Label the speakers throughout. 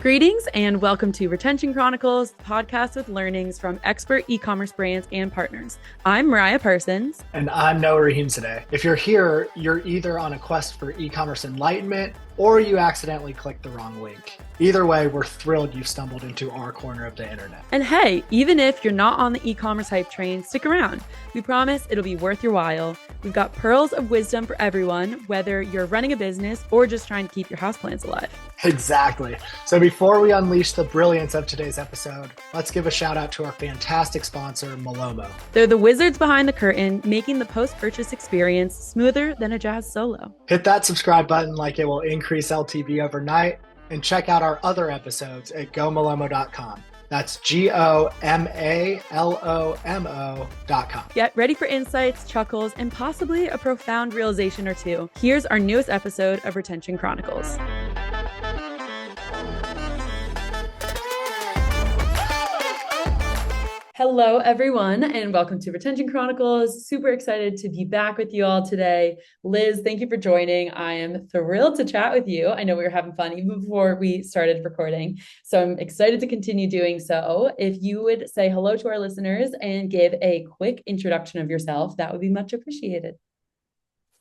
Speaker 1: Greetings and welcome to Retention Chronicles, the podcast with learnings from expert e-commerce brands and partners. I'm Mariah Parsons.
Speaker 2: And I'm Noah Rahim today. If you're here, you're either on a quest for e-commerce enlightenment or you accidentally clicked the wrong link. Either way, we're thrilled you've stumbled into our corner of the internet.
Speaker 1: And hey, even if you're not on the e-commerce hype train, stick around. We promise it'll be worth your while. We've got pearls of wisdom for everyone, whether you're running a business or just trying to keep your houseplants alive.
Speaker 2: Exactly. So before we unleash the brilliance of today's episode, let's give a shout out to our fantastic sponsor, Malomo.
Speaker 1: They're the wizards behind the curtain, making the post-purchase experience smoother than a jazz solo.
Speaker 2: Hit that subscribe button like it will increase LTV overnight, and check out our other episodes at gomalomo.com. That's GOMALOMO.com.
Speaker 1: Get ready for insights, chuckles, and possibly a profound realization or two. Here's our newest episode of Retention Chronicles. Hello, everyone, and welcome to Retention Chronicles. Super excited to be back with you all today. Liz, thank you for joining. I am thrilled to chat with you. I know we were having fun even before we started recording, so I'm excited to continue doing so. If you would say hello to our listeners and give a quick introduction of yourself, that would be much appreciated.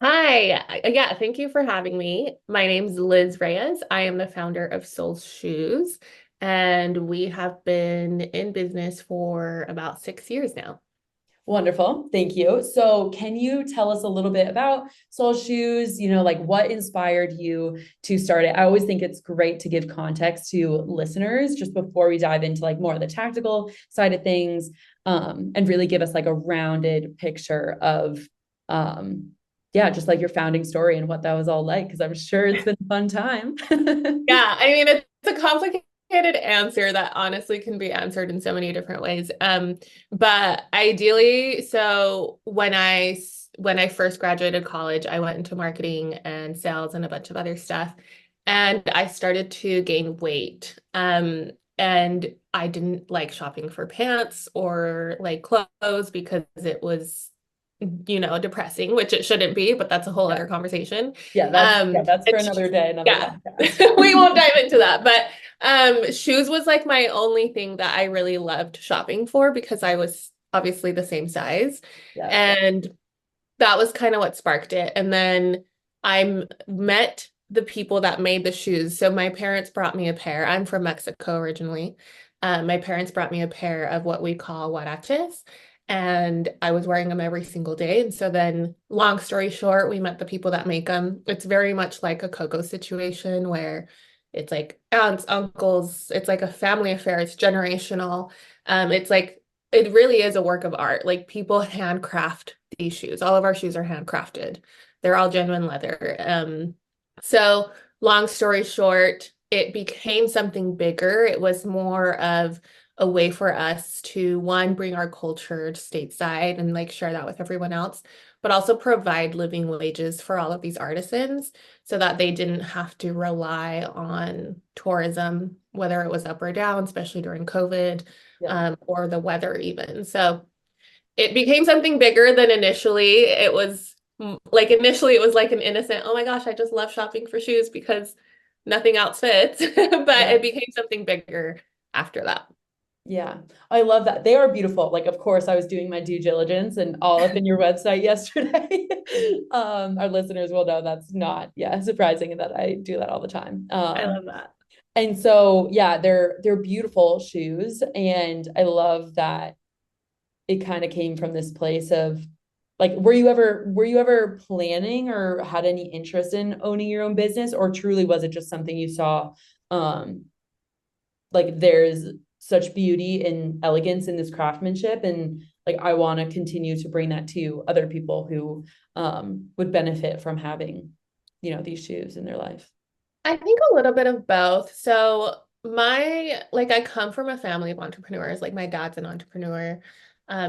Speaker 3: Hi. Yeah, thank you for having me. My name's Liz Reyes. I am the founder of Soul Shoes, and we have been in business for about 6 years now.
Speaker 1: Wonderful. Thank you. So can you tell us a little bit about Soul Shoes, like what inspired you to start it? I always think it's great to give context to listeners just before we dive into more of the tactical side of things, and really give us a rounded picture of, just your founding story and what that was all like, because I'm sure it's been a fun time.
Speaker 3: Yeah, I mean, it's a complicated answer that honestly can be answered in so many different ways. But ideally, so when I first graduated college, I went into marketing and sales and a bunch of other stuff, and I started to gain weight. And I didn't like shopping for pants or clothes because it was depressing, which it shouldn't be, but that's a whole other conversation.
Speaker 1: That's for another day.
Speaker 3: We won't dive into that. But shoes was my only thing that I really loved shopping for because I was obviously the same size. And that was kind of what sparked it. And then I met the people that made the shoes. So my parents brought me a pair. I'm from Mexico originally. My parents brought me a pair of what we call huaraches. And I was wearing them every single day. And so then, long story short, we met the people that make them. It's very much like a Coco situation where it's aunts, uncles. It's a family affair. It's generational. It really is a work of art. People handcraft these shoes. All of our shoes are handcrafted. They're all genuine leather. So long story short, it became something bigger. It was more of a way for us to, one, bring our culture stateside and share that with everyone else, but also provide living wages for all of these artisans so that they didn't have to rely on tourism, whether it was up or down, especially during COVID, or the weather even. So it became something bigger than initially. It was initially it was an innocent, oh my gosh, I just love shopping for shoes because nothing else fits. But it became something bigger after that.
Speaker 1: Yeah, I love that. They are beautiful. Of course, I was doing my due diligence and all up in your website yesterday. Our listeners will know that's not, surprising that I do that all the time.
Speaker 3: I love that.
Speaker 1: And so, they're beautiful shoes. And I love that it kind of came from this place of were you ever planning or had any interest in owning your own business, or truly was it just something you saw, there's such beauty and elegance in this craftsmanship, and I want to continue to bring that to other people who would benefit from having these shoes in their life?
Speaker 3: I think a little bit of both. So I come from a family of entrepreneurs. My dad's an entrepreneur.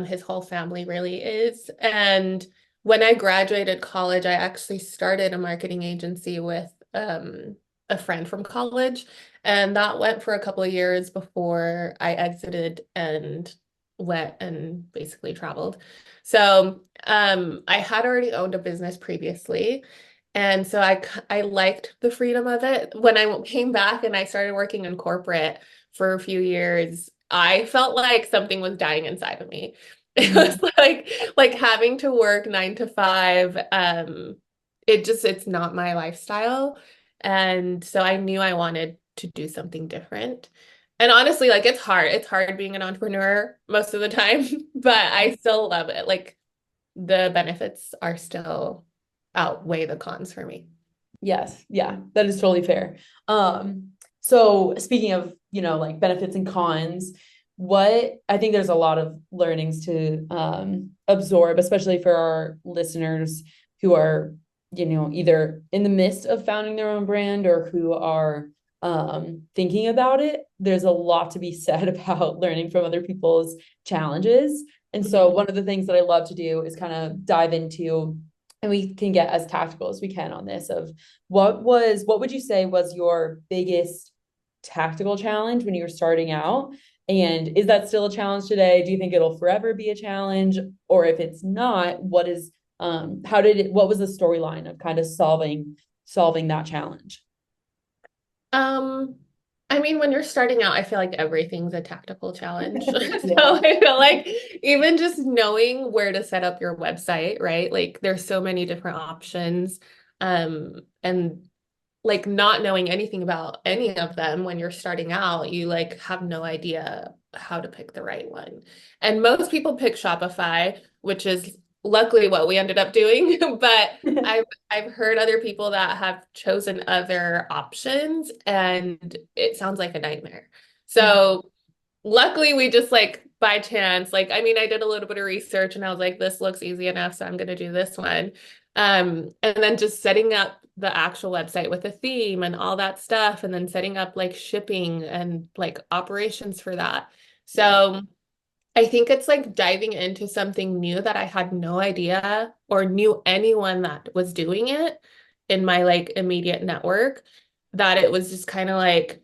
Speaker 3: His whole family really is. And when I graduated college, I actually started a marketing agency with a friend from college. And that went for a couple of years before I exited and went and basically traveled. So I had already owned a business previously. And so I liked the freedom of it. When I came back and I started working in corporate for a few years, I felt like something was dying inside of me. It was like having to work 9 to 5. It's not my lifestyle. And so I knew I wanted to do something different. And honestly, like it's hard. It's hard being an entrepreneur most of the time, but I still love it. Like the benefits are still outweigh the cons for me.
Speaker 1: Yes, yeah, that is totally fair. So speaking of, like benefits and cons, what I think there's a lot of learnings to absorb, especially for our listeners who are, either in the midst of founding their own brand or who are thinking about it. There's a lot to be said about learning from other people's challenges. And so one of the things that I love to do is kind of dive into, and we can get as tactical as we can on this, of what would you say was your biggest tactical challenge when you were starting out? And is that still a challenge today? Do you think it'll forever be a challenge? Or if it's not, what was the storyline of kind of solving that challenge?
Speaker 3: Um, I mean, when you're starting out, I feel like everything's a tactical challenge. So
Speaker 1: Yeah.
Speaker 3: I feel like even just knowing where to set up your website, right? Like there's so many different options. And like not knowing anything about any of them when you're starting out, you like have no idea how to pick the right one. And most people pick Shopify, which is luckily what we ended up doing. But I've heard other people that have chosen other options and it sounds like a nightmare. So luckily we just like by chance, like I mean, I did a little bit of research and I was like, this looks easy enough, so I'm gonna do this one. And then just setting up the actual website with a theme and all that stuff, and then setting up like shipping and like operations for that. So I think it's like diving into something new that I had no idea or knew anyone that was doing it in my like immediate network, that it was just kind of like,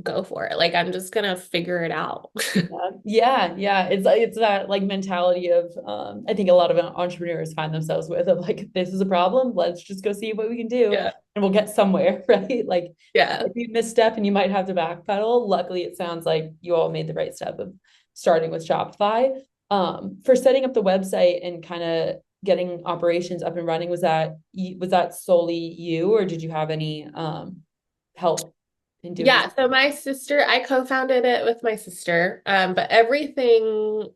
Speaker 3: go for it. Like I'm just gonna figure it out.
Speaker 1: Yeah. It's that like mentality of I think a lot of entrepreneurs find themselves with, of like, this is a problem, let's just go see what we can do
Speaker 3: Yeah.
Speaker 1: and we'll get somewhere, right? Like
Speaker 3: Yeah.
Speaker 1: if you misstep and you might have to backpedal, luckily it sounds like you all made the right step of starting with Shopify. For setting up the website and kind of getting operations up and running, was that solely you, or did you have any help in doing
Speaker 3: Yeah,
Speaker 1: so?
Speaker 3: so I co-founded it with my sister, but everything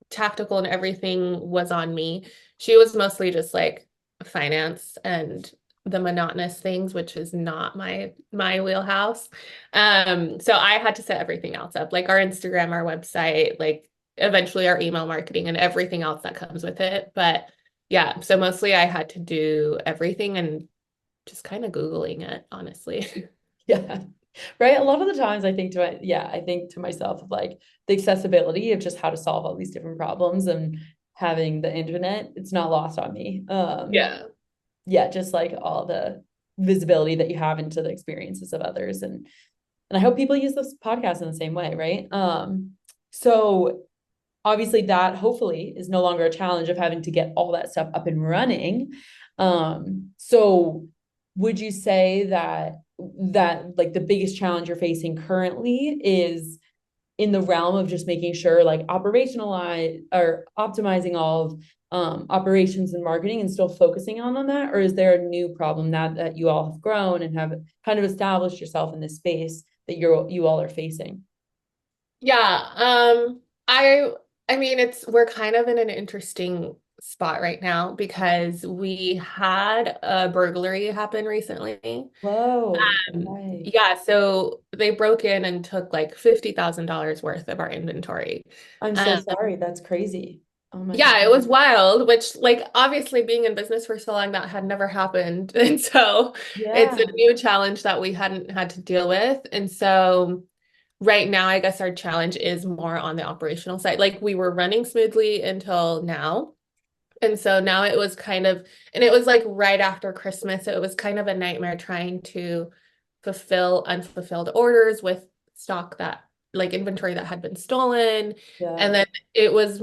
Speaker 3: tactical and everything was on me. She was mostly just like finance and the monotonous things, which is not my wheelhouse. So I had to set everything else up, like our Instagram, our website, like eventually our email marketing and everything else that comes with it. But yeah, so mostly I had to do everything and just kind of Googling it, honestly.
Speaker 1: Yeah. Right. A lot of the times I think to myself of like the accessibility of just how to solve all these different problems, and having the internet, it's not lost on me.
Speaker 3: Yeah.
Speaker 1: Yeah, just like all the visibility that you have into the experiences of others. And I hope people use this podcast in the same way, right? So obviously that hopefully is no longer a challenge of having to get all that stuff up and running. So would you say that like the biggest challenge you're facing currently is in the realm of just making sure like operationalize or optimizing all of operations and marketing and still focusing on that? Or is there a new problem now that you all have grown and have kind of established yourself in this space that you all are facing?
Speaker 3: Yeah, I mean we're kind of in an interesting spot right now because we had a burglary happen recently.
Speaker 1: Whoa, right.
Speaker 3: Yeah, so they broke in and took like $50,000 worth of our inventory.
Speaker 1: I'm so
Speaker 3: Um,
Speaker 1: sorry. That's crazy. Oh my God.
Speaker 3: yeah, it was wild, which like obviously being in business for so long that had never happened. And so it's a
Speaker 1: Yeah.
Speaker 3: new challenge that we hadn't had to deal with. And so right now, I guess our challenge is more on the operational side. Like we were running smoothly until now. And so now it was kind of, and it was like right after Christmas. So it was kind of a nightmare trying to fulfill unfulfilled orders with stock that, like inventory that had been stolen.
Speaker 1: Yeah.
Speaker 3: And then it was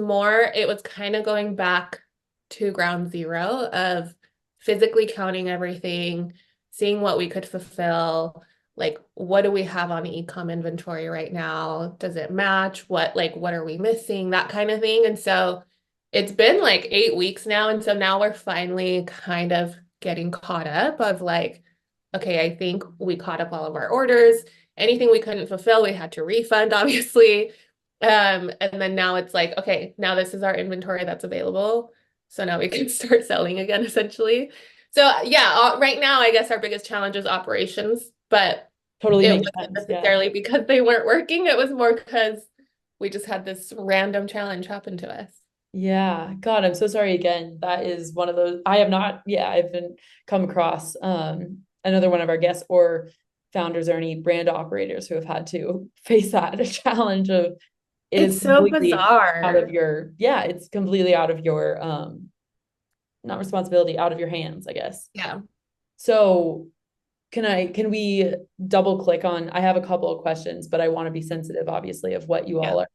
Speaker 3: kind of going back to ground zero of physically counting everything, seeing what we could fulfill. Like, what do we have on e-com inventory right now? Does it match? What are we missing? That kind of thing. And so it's been like 8 weeks now. And so now we're finally kind of getting caught up of like, okay, I think we caught up all of our orders. Anything we couldn't fulfill, we had to refund, obviously. And then now it's like, okay, now this is our inventory that's available. So now we can start selling again, essentially. So yeah, right now, I guess our biggest challenge is operations, but
Speaker 1: Totally
Speaker 3: it
Speaker 1: makes
Speaker 3: wasn't
Speaker 1: sense. Yeah.
Speaker 3: necessarily because they weren't working. It was more because we just had this random challenge happen to us.
Speaker 1: Yeah. God, I'm so sorry again. That is one of those I have not, yeah, I haven't come across another one of our guests or founders or any brand operators who have had to face that challenge of it is
Speaker 3: It's so
Speaker 1: completely out of
Speaker 3: bizarre.
Speaker 1: your, yeah, it's completely out of your not responsibility, out of your hands, I guess.
Speaker 3: Yeah.
Speaker 1: So can we double click on, I have a couple of questions, but I want to be sensitive, obviously, of what you
Speaker 3: Yeah.
Speaker 1: all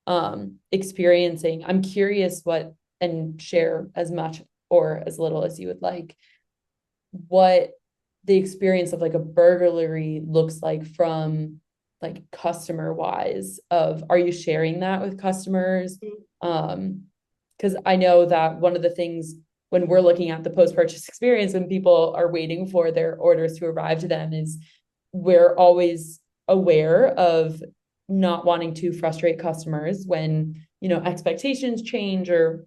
Speaker 1: are experiencing. I'm curious what, and share as much or as little as you would like, what the experience of like a burglary looks like from like customer wise of, are you sharing that with customers? Because I know that one of the things when we're looking at the post-purchase experience, when people are waiting for their orders to arrive to them, is we're always aware of not wanting to frustrate customers when, expectations change or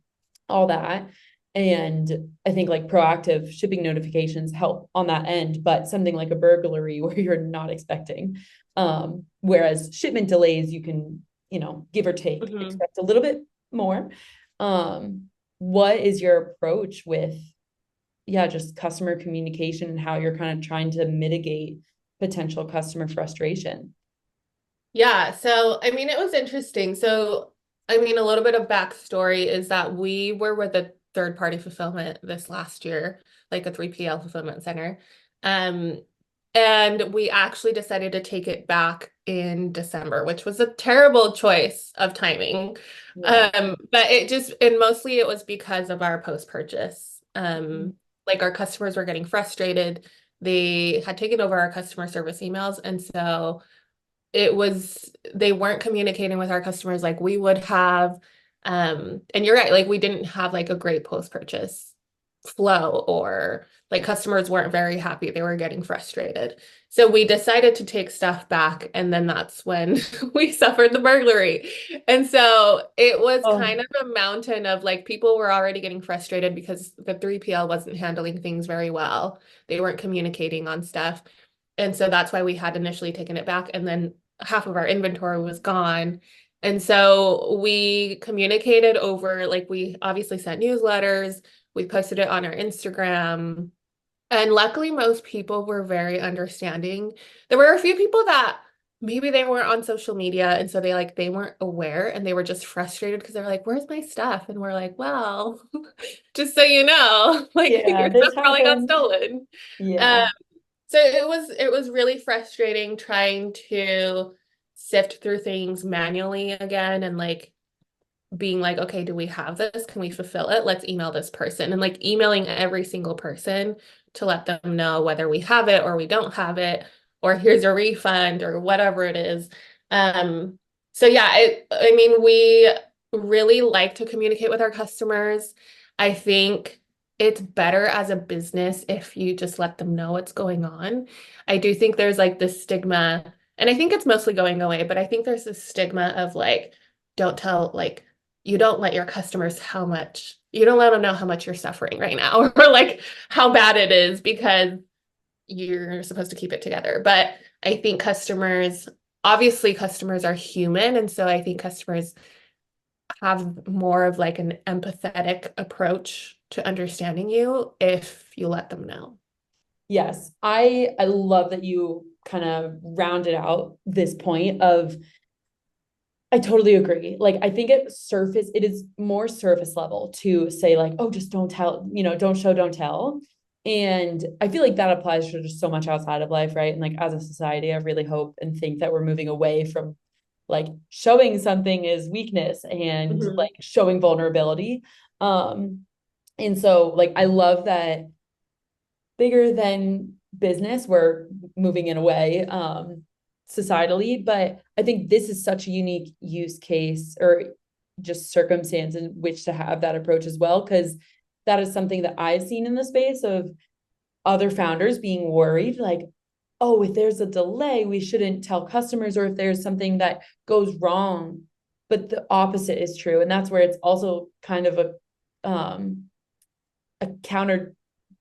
Speaker 1: all that. And I think like proactive shipping notifications help on that end, but something like a burglary where you're not expecting. Whereas shipment delays, you can, give or take, expect a little bit more. What is your approach with, yeah, just customer communication and how you're kind of trying to mitigate potential customer frustration?
Speaker 3: Yeah. So, I mean, it was interesting. So, I mean, a little bit of backstory is that we were with a third party fulfillment this last year, like a 3PL fulfillment center. Um, and we actually decided to take it back in December, which was a terrible choice of timing.
Speaker 1: Yeah.
Speaker 3: But and mostly it was because of our post-purchase. Like our customers were getting frustrated. They had taken over our customer service emails. And so they weren't communicating with our customers like we would have. And you're right, like we didn't have like a great post-purchase flow, or like customers weren't very happy. They were getting frustrated. So we decided to take stuff back, and then that's when we suffered the burglary. And so it was
Speaker 1: Oh,
Speaker 3: kind of a mountain of like people were already getting frustrated because the 3PL wasn't handling things very well. They weren't communicating on stuff. And so that's why we had initially taken it back. And then half of our inventory was gone. And so we communicated over, like, we obviously sent newsletters, we posted it on our Instagram. And luckily, most people were very understanding. There were a few people that maybe they weren't on social media. And so they weren't aware and they were just frustrated because they're like, where's my stuff? And we're like, well, just so you know, like
Speaker 1: yeah,
Speaker 3: your
Speaker 1: this
Speaker 3: stuff probably got
Speaker 1: happened.
Speaker 3: stolen.
Speaker 1: Yeah.
Speaker 3: Um, so it was really frustrating trying to sift through things manually again and like being like, okay, do we have this? Can we fulfill it? Let's email this person. And like emailing every single person to let them know whether we have it or we don't have it, or here's a refund or whatever it is. Um, so yeah, I mean, we really like to communicate with our customers. I think it's better as a business if you just let them know what's going on. I do think there's like this stigma, and I think it's mostly going away, but I think there's this stigma of like, don't tell, like, you don't let your customers you don't let them know how much you're suffering right now or like how bad it is because you're supposed to keep it together. But I think obviously customers are human. And so I think customers have more of like an empathetic approach to understanding you if you let them know.
Speaker 1: Yes. I love that you kind of rounded out this point of, I totally agree. Like, I think it is more surface level to say, like, oh, just don't tell, don't show, don't tell. And I feel like that applies to just so much outside of life, right? And like, as a society, I really hope and think that we're moving away from like showing something is weakness and
Speaker 3: Mhm.
Speaker 1: like showing vulnerability. And so, like, I love that bigger than business. We're moving in a way, societally, but I think this is such a unique use case or just circumstance in which to have that approach as well, because that is something that I've seen in the space of other founders being worried, like, oh, if there's a delay, we shouldn't tell customers, or if there's something that goes wrong. But the opposite is true. And that's where it's also kind of a counter,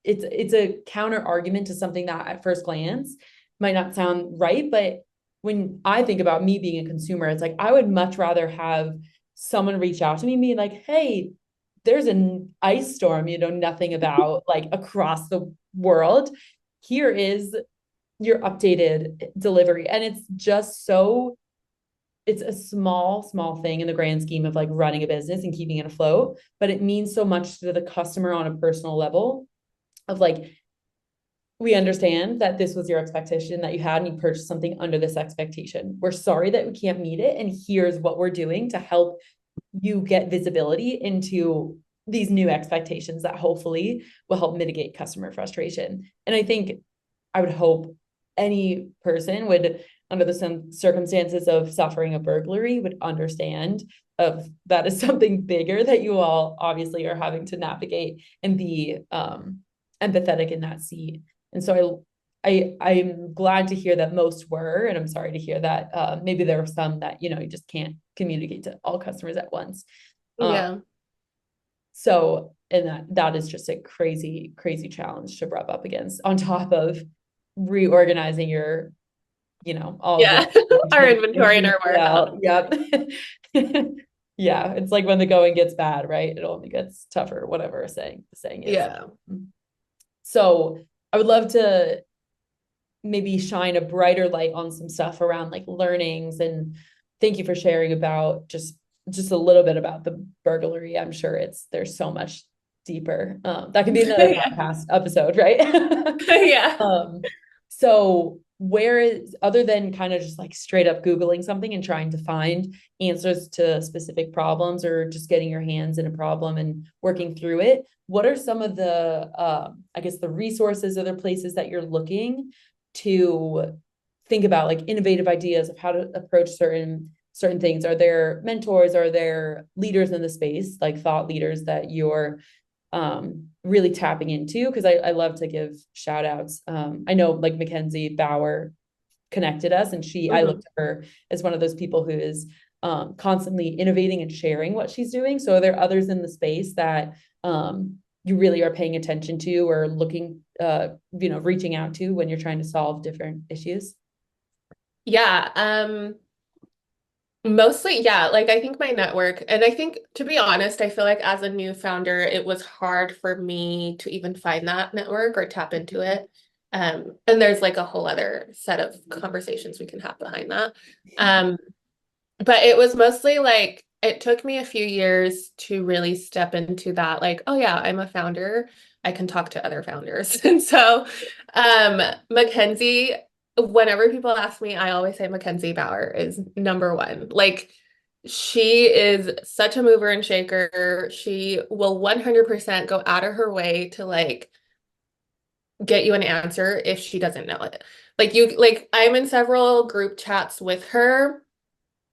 Speaker 1: it's a counter argument to something that at first glance might not sound right. But when I think about me being a consumer, it's like I would much rather have someone reach out to me and be like, hey, there's an ice storm you know nothing about, like across the world. Here is your updated delivery. And it's just so, it's a small thing in the grand scheme of like running a business and keeping it afloat, but it means so much to the customer on a personal level of like, we understand that this was your expectation that you had and you purchased something under this expectation. We're sorry that we can't meet it. And here's what we're doing to help you get visibility into these new expectations that hopefully will help mitigate customer frustration. And I think I would hope any person would, under the circumstances of suffering a burglary, would understand of that is something bigger that you all obviously are having to navigate and be empathetic in that seat. And so I'm glad to hear that most were, and I'm sorry to hear that maybe there were some that, you know, you just can't communicate to all customers at once.
Speaker 3: Yeah.
Speaker 1: So, and that is just a crazy challenge to rub up against, on top of reorganizing your, you know, all
Speaker 3: our inventory and our warehouse.
Speaker 1: Yep. Yeah, it's like when the going gets bad, right? It only gets tougher, whatever the saying is.
Speaker 3: Yeah.
Speaker 1: So I would love to maybe shine a brighter light on some stuff around like learnings, and thank you for sharing about just a little bit about the burglary. I'm sure there's so much deeper. That could be another podcast episode, right?
Speaker 3: Yeah.
Speaker 1: So where is, other than kind of just like straight up Googling something and trying to find answers to specific problems, or just getting your hands in a problem and working through it, what are some of the, I guess, the resources or the places that you're looking to think about like innovative ideas of how to approach certain things? Are there mentors? Are there leaders in the space, like thought leaders that you're really tapping into? Because I love to give shout outs. I know like Mackenzie Bauer connected us, and I look to her as one of those people who is constantly innovating and sharing what she's doing. So are there others in the space that you really are paying attention to, or looking, reaching out to when you're trying to solve different issues?
Speaker 3: Yeah. Mostly, yeah, like I think my network, and I think, to be honest, I feel like as a new founder, it was hard for me to even find that network or tap into it. And there's like a whole other set of conversations we can have behind that. But it was mostly like, it took me a few years to really step into that, like, oh yeah, I'm a founder, I can talk to other founders. And so Mackenzie, whenever people ask me, I always say Mackenzie Bauer is number one. Like, she is such a mover and shaker. She will 100% go out of her way to like get you an answer if she doesn't know it. Like I'm in several group chats with her,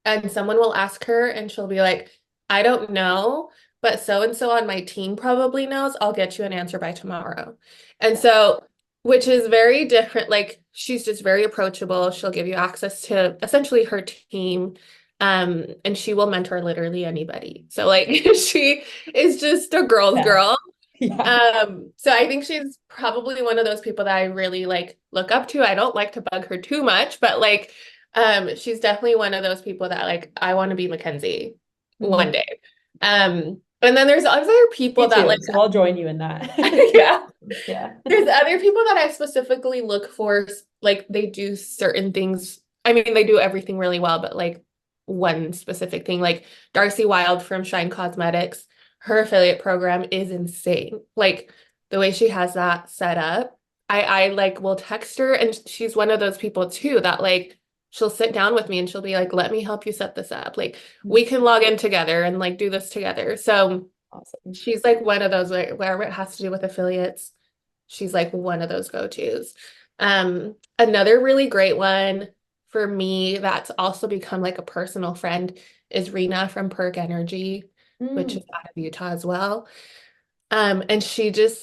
Speaker 3: and someone will ask her and she'll be like, I don't know, but so and so on my team probably knows. I'll get you an answer by tomorrow. And so, which is very different. Like, she's just very approachable. She'll give you access to essentially her team. And she will mentor literally anybody. So like she is just a girl's girl.
Speaker 1: Yeah.
Speaker 3: So I think she's probably one of those people that I really like look up to. I don't like to bug her too much, but like she's definitely one of those people that like, I want to be Mackenzie one day. And then there's other people that like,
Speaker 1: so I'll join you in that.
Speaker 3: Yeah. There's other people that I specifically look for, like they do certain things. I mean, they do everything really well, but like one specific thing, like Darcy Wild from Shine Cosmetics, her affiliate program is insane. Like the way she has that set up, I like will text her, and she's one of those people too that like she'll sit down with me and she'll be like, let me help you set this up. Like we can log in together and like do this together. So
Speaker 1: awesome.
Speaker 3: She's like one of those, like wherever it has to do with affiliates, she's like one of those go-tos. Another really great one for me that's also become like a personal friend is Rena from Perk Energy, which
Speaker 1: Mm,
Speaker 3: is out of Utah as well. And she just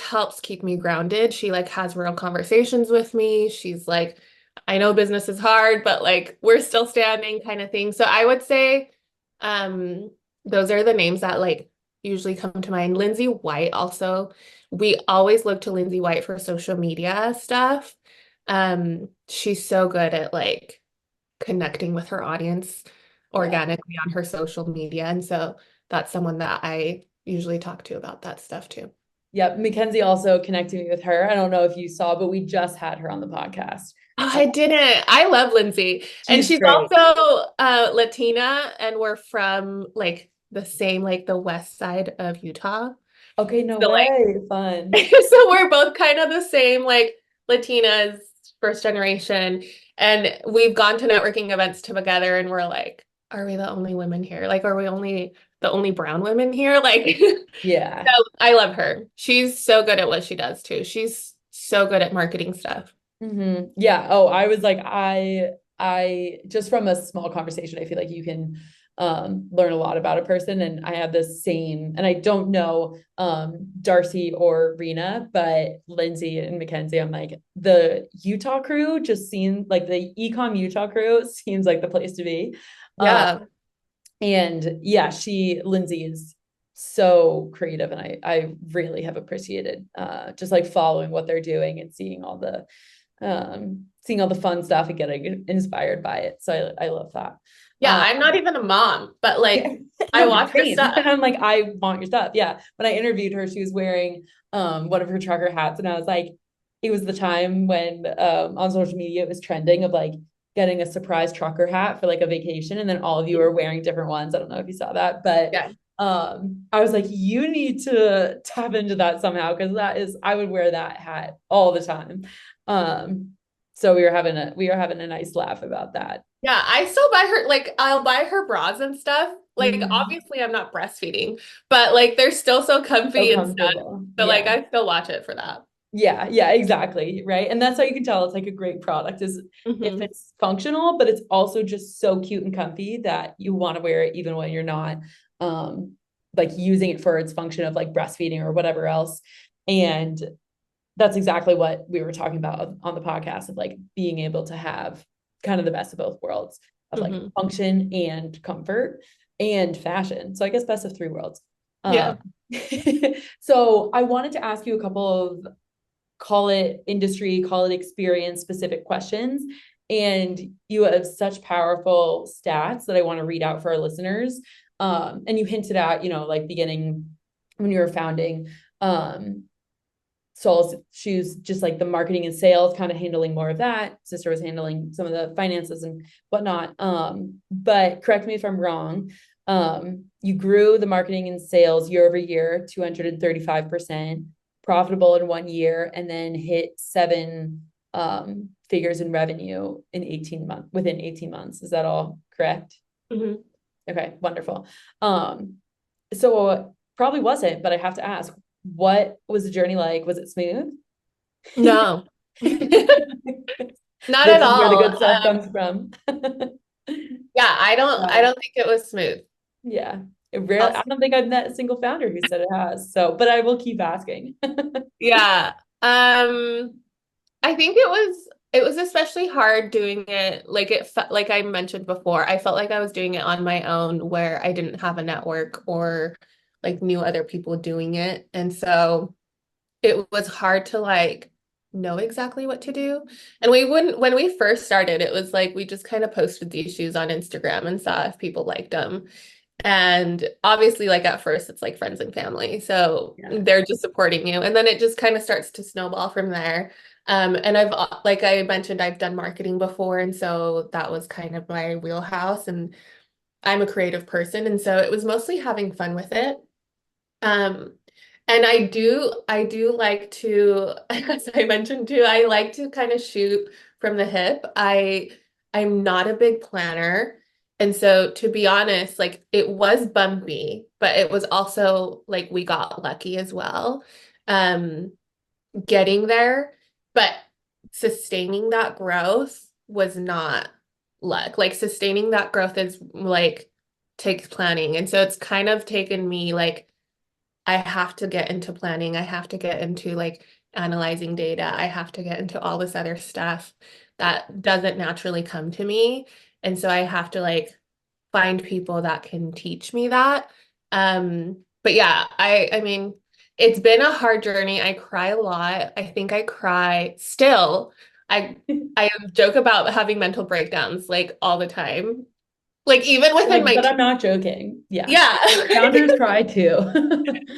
Speaker 3: helps keep me grounded. She like has real conversations with me. She's like, I know business is hard, but like we're still standing kind of thing. So I would say um those are the names that like usually come to mind. Lindsay White also. We always look to Lindsay White for social media stuff. She's so good at like connecting with her audience
Speaker 1: yeah.
Speaker 3: organically on her social media. And so that's someone that I usually talk to about that stuff too.
Speaker 1: Yep. Mackenzie also connected me with her. I don't know if you saw, but we just had her on the podcast.
Speaker 3: Oh, I didn't. I love Lindsay. And
Speaker 1: She's
Speaker 3: she's
Speaker 1: great.
Speaker 3: also Latina and we're from like the same, like the west side of Utah.
Speaker 1: Okay, no
Speaker 3: So like
Speaker 1: way. Fun.
Speaker 3: so we're both kind of the same, like Latinas, first generation. And we've gone to networking events together and we're like, are we the only women here? Like, are we only the only brown women here? Like,
Speaker 1: Yeah.
Speaker 3: so I love her. She's so good at what she does too. She's so good at marketing stuff.
Speaker 1: Yeah. Oh, I was like, I just from a small conversation, I feel like you can learn a lot about a person. And I had this same, and I don't know Darcy or Rena, but Lindsay and Mackenzie, I'm like, the Utah crew just seems like the ecom Utah crew seems like the place to be. Um,
Speaker 3: Yeah.
Speaker 1: and yeah, Lindsay is so creative, and I really have appreciated just like following what they're doing and seeing all the fun stuff and getting inspired by it. So I love that.
Speaker 3: Yeah. I'm not even a mom, but like I
Speaker 1: No,
Speaker 3: watch her
Speaker 1: same.
Speaker 3: stuff.
Speaker 1: I'm like, I want your stuff. Yeah. When I interviewed her, she was wearing one of her trucker hats, and I was like, it was the time when on social media it was trending of like getting a surprise trucker hat for like a vacation, and then all of you are wearing different ones. I don't know if you saw that, but
Speaker 3: Yeah.
Speaker 1: I was like, you need to tap into that somehow, because I would wear that hat all the time. Um, so we were having a nice laugh about that.
Speaker 3: Yeah, I still buy her, like, I'll buy her bras and stuff. Like,
Speaker 1: Mhm.
Speaker 3: obviously, I'm not breastfeeding, but like, they're still so
Speaker 1: So
Speaker 3: comfy and stuff.
Speaker 1: comfortable.
Speaker 3: So, like,
Speaker 1: Yeah.
Speaker 3: I still watch it for that.
Speaker 1: Yeah, exactly. Right. And that's how you can tell it's like a great product, is if
Speaker 3: Hmm.
Speaker 1: it's functional, but it's also just so cute and comfy that you want to wear it even when you're not um like using it for its function of like breastfeeding or whatever else. And that's exactly what we were talking about on the podcast, of like being able to have kind of the best of both worlds, of like
Speaker 3: Hmm.
Speaker 1: function and comfort and fashion. So I guess best of three worlds.
Speaker 3: Yeah.
Speaker 1: Um, so I wanted to ask you a couple of, call it industry, call it experience specific questions. And you have such powerful stats that I want to read out for our listeners. And you hinted at, like beginning when you were founding Soul Shoes, just like the marketing and sales, kind of handling more of that. Sister was handling some of the finances and whatnot. But correct me if I'm wrong. You grew the marketing and sales year over year, 235%, profitable in 1 year, and then hit seven figures in revenue in 18 months, within 18 months. Is that all correct?
Speaker 3: Hmm.
Speaker 1: Okay, wonderful. So probably wasn't, but I have to ask, what was the journey like? Was it smooth?
Speaker 3: No, not
Speaker 1: This
Speaker 3: at
Speaker 1: is where the
Speaker 3: all.
Speaker 1: good stuff comes from.
Speaker 3: Yeah, I don't, I
Speaker 1: Wow.
Speaker 3: don't think it was smooth.
Speaker 1: Yeah.
Speaker 3: I'll
Speaker 1: I don't think I've met a single founder who said it has. So, but I will keep asking.
Speaker 3: Yeah. I think it was especially hard doing it like it felt like I mentioned before. I felt like I was doing it on my own where I didn't have a network or like knew other people doing it. And so it was hard to like know exactly what to do. And we wouldn't when we first started, it was like we just kind of posted these shoes on Instagram and saw if people liked them. And obviously, like at first, it's like friends and family. So
Speaker 1: Yeah.
Speaker 3: they're just supporting you. And then it just kind of starts to snowball from there. And like I mentioned, I've done marketing before. And so that was kind of my wheelhouse. And I'm a creative person. And so it was mostly having fun with it. Um, and I do like to, as I mentioned too, I like to kind of shoot from the hip. I'm not a big planner. And so to be honest, like it was bumpy, but it was also like we got lucky as well. getting there, but sustaining that growth was not luck. Like sustaining that growth is like takes planning. And so it's kind of taken me like I have to get into planning. I have to get into like analyzing data. I have to get into all this other stuff that doesn't naturally come to me. And so I have to like find people that can teach me that. But yeah, I mean, it's been a hard journey. I cry a lot. I think I cry still. I joke about having mental breakdowns like all the time. Like even within
Speaker 1: Like,
Speaker 3: my
Speaker 1: but
Speaker 3: team.
Speaker 1: I'm not joking. Yeah.
Speaker 3: Yeah.
Speaker 1: Founders cry too.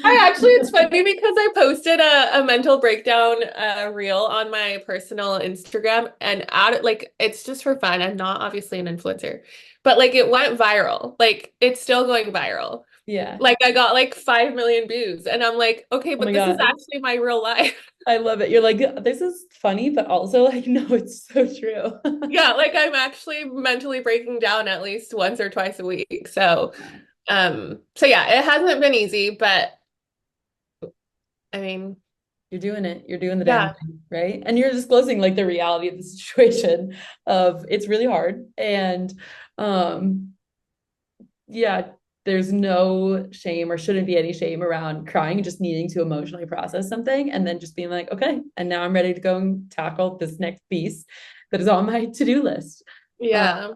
Speaker 3: I actually, it's funny because I posted a mental breakdown reel on my personal Instagram and out like it's just for fun. I'm not obviously an influencer, but like it went viral. Like it's still going viral.
Speaker 1: Yeah.
Speaker 3: Like I got like 5 million views and I'm like, okay,
Speaker 1: Oh
Speaker 3: but
Speaker 1: my
Speaker 3: this is
Speaker 1: God.
Speaker 3: actually my real life.
Speaker 1: I love it. You're like, this is funny, but also like, no, it's so true.
Speaker 3: Yeah, like I'm actually mentally breaking down at least once or twice a week. So, so yeah, it hasn't been easy, but I mean,
Speaker 1: You're doing it. You're doing the damn
Speaker 3: yeah.
Speaker 1: thing, right? And you're disclosing like the reality of the situation of it's really hard. And um, yeah, there's no shame or shouldn't be any shame around crying, just needing to emotionally process something and then just being like, okay, and now I'm ready to go and tackle this next piece that is on my to-do list.
Speaker 3: Yeah.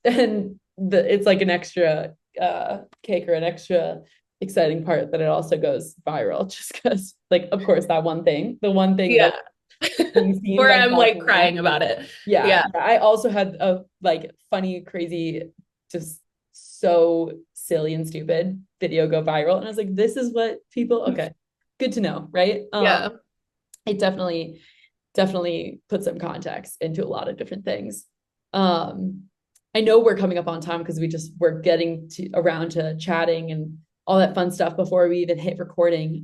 Speaker 1: And it's like an extra cake or an extra exciting part that it also goes viral just because like of course that one thing the one thing
Speaker 3: Yeah.
Speaker 1: that being seen
Speaker 3: Where
Speaker 1: by
Speaker 3: I'm like
Speaker 1: thousands of
Speaker 3: crying about
Speaker 1: people.
Speaker 3: it.
Speaker 1: Yeah,
Speaker 3: Yeah.
Speaker 1: I also had a like funny crazy just so silly and stupid video go viral and I was like this is what people okay good to know right
Speaker 3: Yeah.
Speaker 1: it definitely put some context into a lot of different things. Um, I know we're coming up on time because we're getting to around to chatting and all that fun stuff before we even hit recording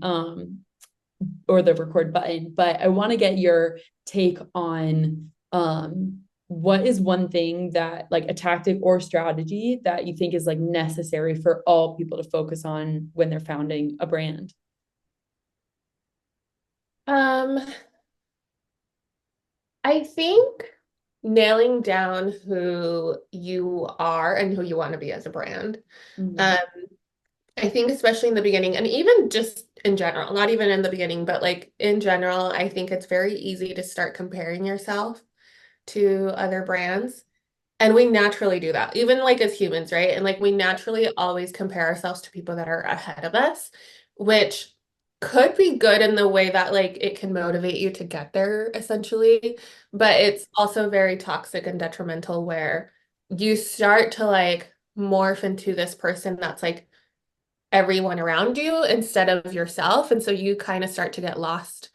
Speaker 1: or the record button. But I want to get your take on what is one thing that like a tactic or strategy that you think is like necessary for all people to focus on when they're founding a brand?
Speaker 3: Um, I think nailing down who you are and who you want to be as a brand.
Speaker 1: Mm-hmm.
Speaker 3: Um, I think especially in the beginning and even just in general, not even in the beginning, but like in general, I think it's very easy to start comparing yourself to other brands. And we naturally do that, even like as humans, right? And like we naturally always compare ourselves to people that are ahead of us, which could be good in the way that like it can motivate you to get there essentially, but it's also very toxic and detrimental where you start to like morph into this person that's like everyone around you instead of yourself. And so you kind of start to get lost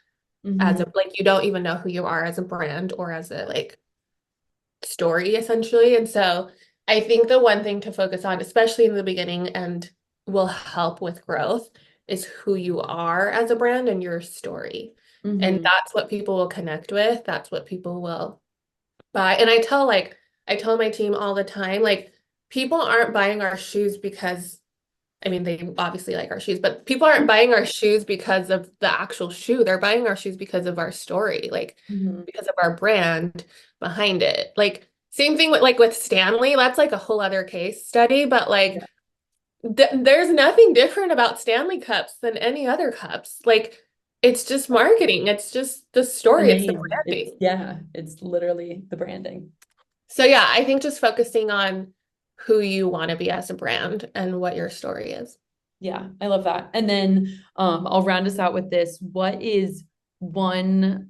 Speaker 3: as
Speaker 1: Mm-hmm.
Speaker 3: a like you don't even know who you are as a brand or as a like story essentially. And so I think the one thing to focus on, especially in the beginning and will help with growth, is who you are as a brand and your story. And
Speaker 1: Mm-hmm.
Speaker 3: that's what people will connect with. That's what people will buy. And I tell my team all the time, like people aren't buying our shoes because I mean, they obviously like our shoes, but people aren't buying our shoes because of the actual shoe. They're buying our shoes because of our story, like
Speaker 1: Mm-hmm.
Speaker 3: because of our brand behind it. Like same thing with like with Stanley, that's like a whole other case study, but like there's nothing different about Stanley cups than any other cups. Like it's just marketing. It's just the
Speaker 1: The
Speaker 3: story. It's the
Speaker 1: name. It's
Speaker 3: branding.
Speaker 1: yeah, it's literally the branding.
Speaker 3: So yeah, I think just focusing on who you want to be as a brand and what your story is.
Speaker 1: Yeah, I love that. And then I'll round us out with this. What is one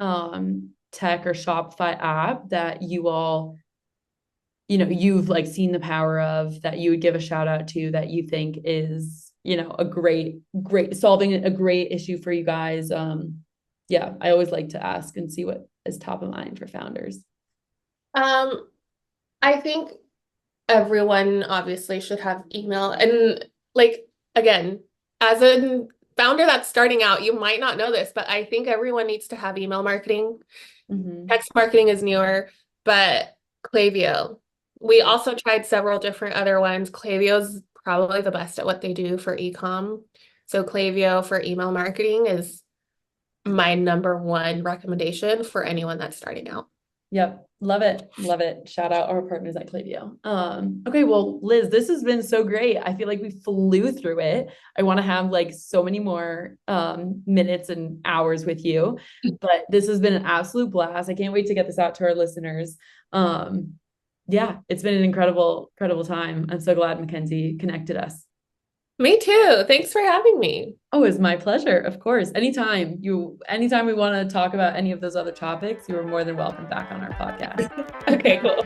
Speaker 1: tech or Shopify app that you all, you've like seen the power of that you would give a shout out to that you think is, a great solving a great issue for you guys. Yeah, I always like to ask and see what is top of mind for founders.
Speaker 3: Um, I think everyone obviously should have email. And like, again, as a founder that's starting out, you might not know this, but I think everyone needs to have email marketing.
Speaker 1: Mm-hmm.
Speaker 3: Text marketing is newer, but Klaviyo. We also tried several different other ones. Klaviyo's probably the best at what they do for ecom. So Klaviyo for email marketing is my number one recommendation for anyone that's starting out.
Speaker 1: Yep. Love it. Love it. Shout out our partners at Klaviyo. Okay. Well, Liz, this has been so great. I feel like we flew through it. I want to have like so many more minutes and hours with you, but this has been an absolute blast. I can't wait to get this out to our listeners. Yeah, it's been an incredible, incredible time. I'm so glad Mackenzie connected us.
Speaker 3: Me too. Thanks for having me.
Speaker 1: Oh, it's my pleasure. Of course. Anytime we want to talk about any of those other topics, you are more than welcome back on our podcast.
Speaker 3: Okay, cool.